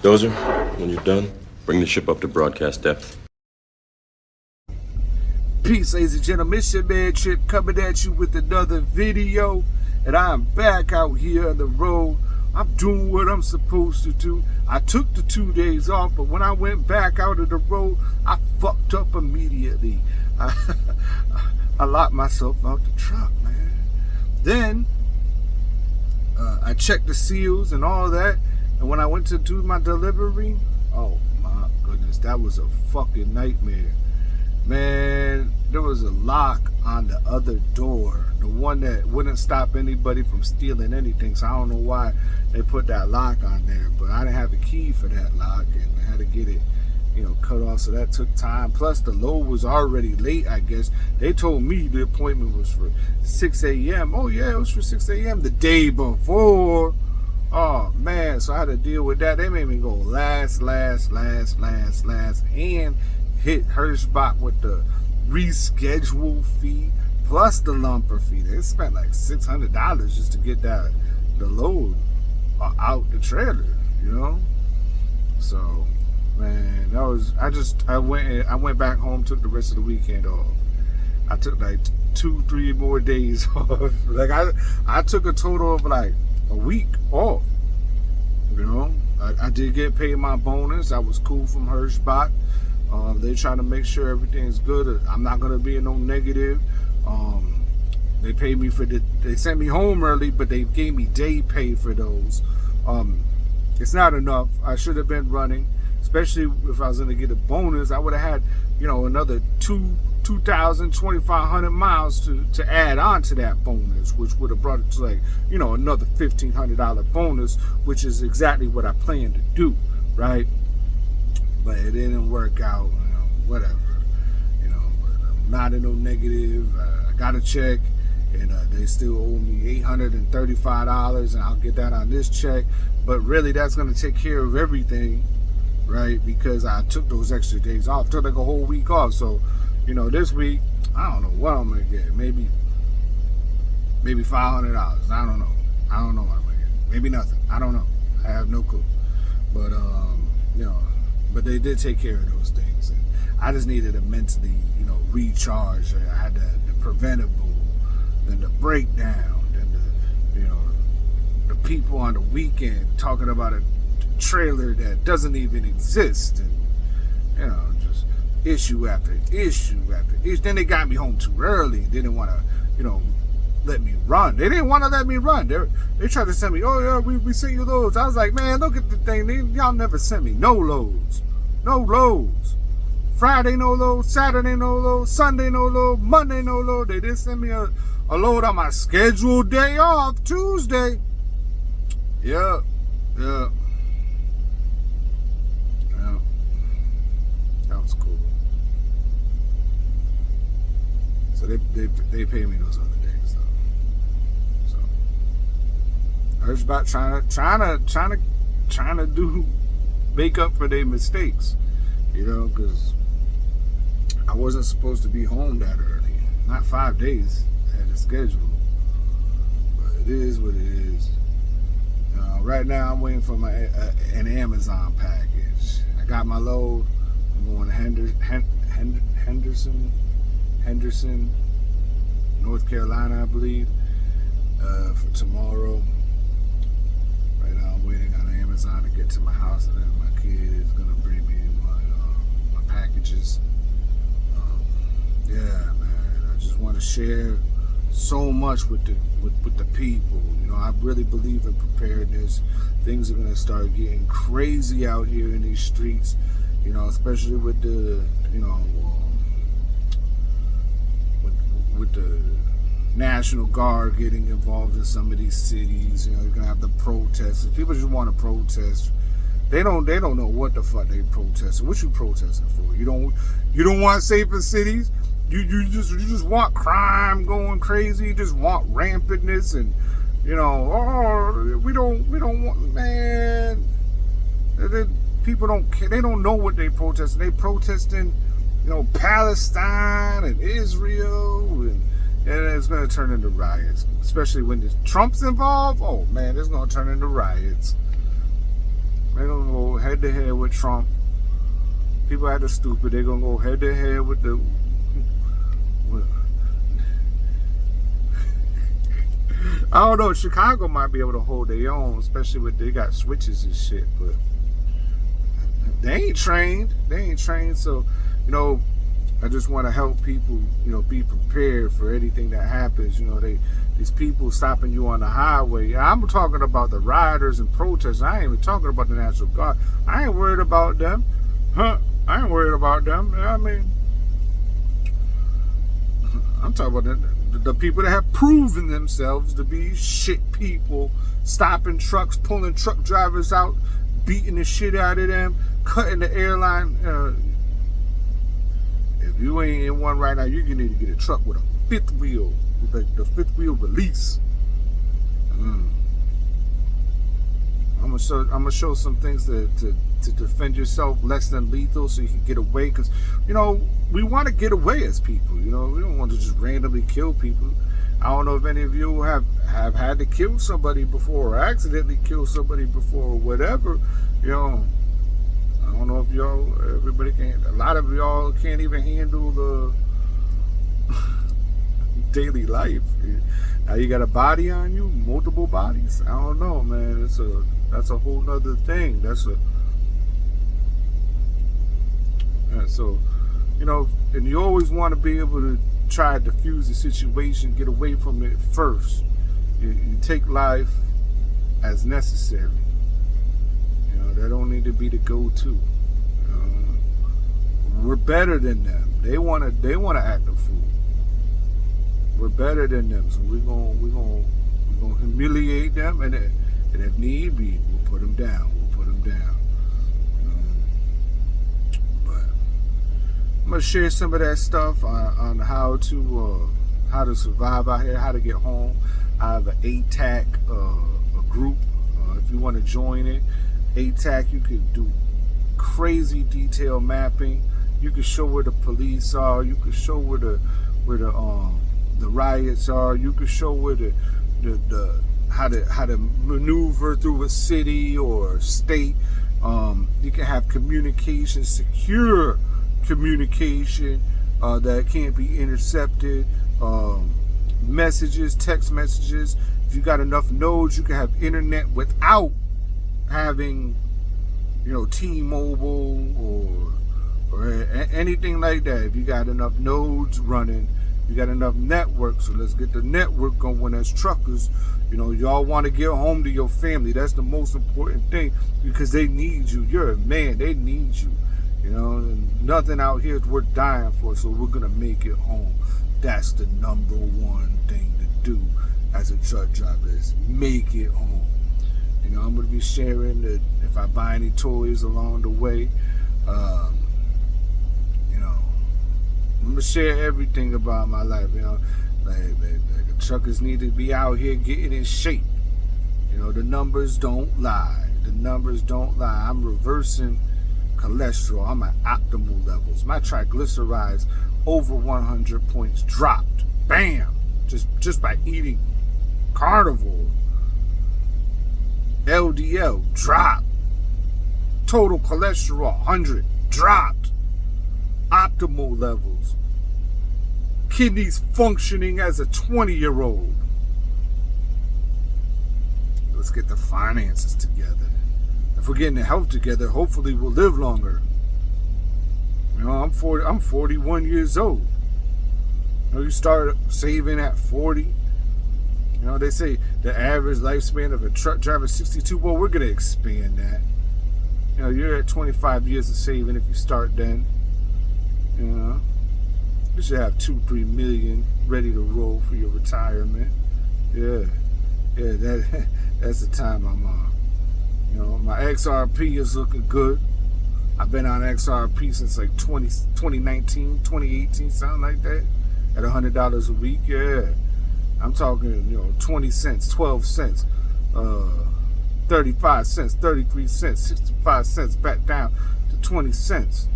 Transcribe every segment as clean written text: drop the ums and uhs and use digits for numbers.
Dozer, when you're done, bring the ship up to broadcast depth. Peace, ladies and gentlemen. It's your man Trip coming at you with another video. And I'm back out here on the road. I'm doing what I'm supposed to do. I took the 2 days off, but when I went back out of the road, I fucked up immediately. I locked myself out the truck, man. Then I checked the seals and all that. And when I went to do my delivery, oh my goodness, that was a fucking nightmare. Man, there was a lock on the other door, the one that wouldn't stop anybody from stealing anything. So I don't know why they put that lock on there, but I didn't have a key for that lock, and I had to get it, cut off. So that took time. Plus the load was already late, I guess. They told me the appointment was for 6 a.m. Oh yeah, it was for 6 a.m. the day before. Oh man, so I had to deal with that. They made me go last, and hit Hirschbach with the reschedule fee plus the lumper fee. They spent like $600 just to get the load out the trailer, So man, I went back home, took the rest of the weekend off. I took like 2-3 more days off. Like I took a total of like a week off. I did get paid my bonus. That was cool from Hirschbach. They're trying to make sure everything's good. I'm not gonna be in no negative. They paid me they sent me home early, but they gave me day pay for those. It's not enough. I should have been running, especially if I was gonna get a bonus. I would have had, another 2,500 miles to add on to that bonus, which would have brought it to like, another $1,500 bonus, which is exactly what I planned to do, right? But it didn't work out, whatever, but I'm not in no negative. I got a check, and they still owe me $835, and I'll get that on this check. But really, that's going to take care of everything, right? Because I took those extra days off, took like a whole week off. So, this week, I don't know what I'm going to get. Maybe $500. I don't know. I don't know what I'm going to get. Maybe nothing. I don't know. I have no clue. But, but they did take care of those things. And I just needed to mentally, recharge. I had the preventable, then the breakdown, then the people on the weekend talking about a trailer that doesn't even exist. And, just issue after issue after issue. Then they got me home too early. They didn't want to, let me run. They didn't want to let me run. They tried to send me, oh yeah, we sent you loads. I was like, man, look at the thing. Y'all never sent me no loads. No loads. Friday no load, Saturday no load, Sunday no load, Monday no load. They didn't send me a load on my scheduled day off, Tuesday. Yeah. That was cool. So they pay me those other days though. So Hirschbach trying to make up for their mistakes, because I wasn't supposed to be home that early. Not 5 days I had a schedule, but it is what it is. Right now I'm waiting for an Amazon package. I got my load. I'm going to Henderson, North Carolina, I believe, for tomorrow. Right now I'm waiting on Amazon to get to my house, and then my kid is gonna bring me my packages. Yeah, man, I just want to share so much with the people. I really believe in preparedness. Things are gonna start getting crazy out here in these streets. Especially with the with the National Guard getting involved in some of these cities. You're gonna have the protests. People just want to protest. They don't know what the fuck they protesting. What you protesting for? You don't want safer cities. You just want crime going crazy. You just want rampantness, and we don't want, man. People don't care. They don't know what they protesting. They protesting, Palestine and Israel, and it's going to turn into riots, especially when Trump's involved. Oh man, it's going to turn into riots. They don't know head to head with Trump. People act stupid. They're gonna go head to head with the. I don't know. Chicago might be able to hold their own, especially with they got switches and shit. But they ain't trained. So, I just want to help people, be prepared for anything that happens. These people stopping you on the highway. I'm talking about the rioters and protesters. I ain't even talking about the National Guard. I ain't worried about them. I ain't worried about them. I mean, I'm talking about the people that have proven themselves to be shit people, stopping trucks, pulling truck drivers out, beating the shit out of them, cutting the airline. If you ain't in one right now, you need to get a truck with a fifth wheel, with the fifth wheel release. I'm gonna show some things to defend yourself less than lethal, so you can get away. Because we want to get away as people. We don't want to just randomly kill people. I don't know if any of you have had to kill somebody before, or accidentally kill somebody before, or whatever. I don't know if everybody can. A lot of y'all can't even handle the daily life. Now you got a body on you, multiple bodies. I don't know, man. That's a whole nother thing. And you always want to be able to try to diffuse the situation, get away from it first. You take life as necessary. That don't need to be the go-to. We're better than them. They wanna act a fool. We're better than them, so we're gonna humiliate them, and if need be, we'll put them down. But I'm gonna share some of that stuff on how to survive out here, how to get home. I have an ATAC a group. If you want to join it, ATAC, you can do crazy detail mapping. You can show where the police are. You can show where the riots are. You can show where how to maneuver through a city or state. You can have communication, secure communication that can't be intercepted. Messages, text messages. If you got enough nodes, you can have internet without having, T-Mobile or anything like that. If you got enough nodes running, you got enough network. So let's get the network going as truckers. Y'all want to get home to your family. That's the most important thing, because they need you. You're a man. They need you. And nothing out here is worth dying for. So we're gonna make it home. That's the number one thing to do as a truck driver, is make it home. I'm going to be sharing that if I buy any toys along the way. I'm going to share everything about my life. Like truckers need to be out here getting in shape. The numbers don't lie. I'm reversing cholesterol. I'm at optimal levels. My triglycerides over 100 points dropped. Bam! Just by eating carnivore. LDL dropped. Total cholesterol 100 dropped. Optimal levels. Kidneys functioning as a 20-year-old. Let's get the finances together. If we're getting the health together, hopefully we'll live longer. I'm 41 years old. You start saving at 40. They say the average lifespan of a truck driver is 62. Well, we're going to expand that. You're at 25 years of saving if you start then. You should have 2-3 million ready to roll for your retirement. Yeah, that's the time I'm on. My XRP is looking good. I've been on XRP since like 2019, 2018, something like that. At $100 a week, yeah. I'm talking, 20 cents, 12 cents, 35 cents, 33 cents, 65 cents, back down to 20 cents.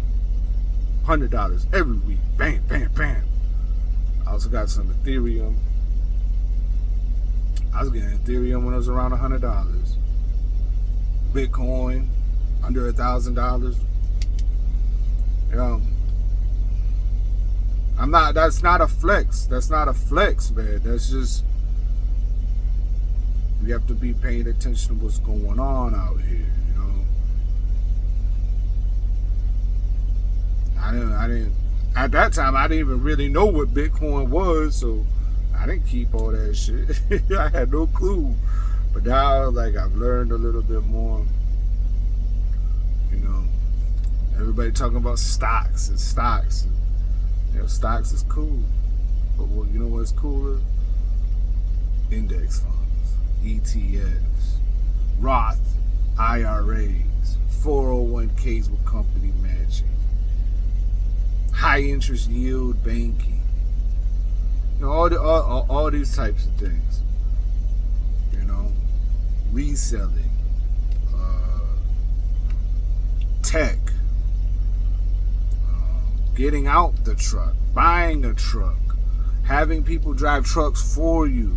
$100 every week. Bam, bam, bam. I also got some Ethereum. I was getting Ethereum when it was around $100. Bitcoin, under $1,000. That's not a flex. That's not a flex, man. That's just, we have to be paying attention to what's going on out here, you know. I didn't at that time, I didn't even really know what Bitcoin was, so I didn't keep all that shit. I had no clue. But now, like, I've learned a little bit more. You know, everybody talking about stocks and stocks. You know, stocks is cool. But well, you know what's cooler? Index funds, ETFs, Roth IRAs, 401ks with company matching, high interest yield banking. You know, all these types of things. You know, reselling, tech, getting out the truck, buying a truck, having people drive trucks for you,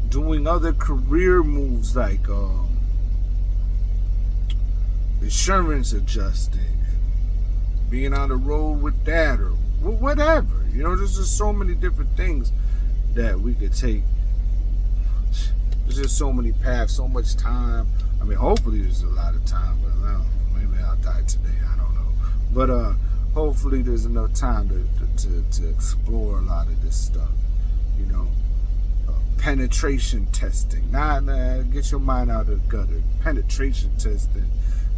doing other career moves like insurance adjusting, being on the road with that, or whatever. You know, there's just so many different things that we could take. There's just so many paths, so much time. I mean, hopefully there's a lot of time, but I don't know, maybe I'll die today. I don't know. But hopefully there's enough time to explore a lot of this stuff. You know, penetration testing. Not get your mind out of the gutter. Penetration testing.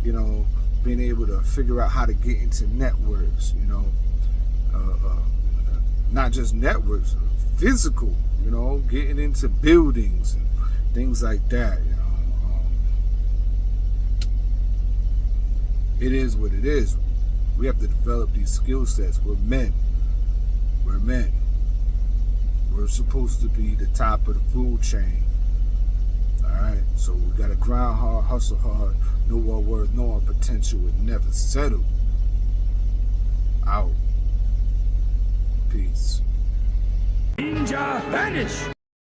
You know, being able to figure out how to get into networks. You know, not just networks, physical. You know, getting into buildings and things like that. You know, it is what it is. We have to develop these skill sets. We're men. We're men. We're supposed to be the top of the food chain. Alright? So we gotta grind hard, hustle hard, know our worth, know our potential, and never settle. Out. Peace. Ninja vanish!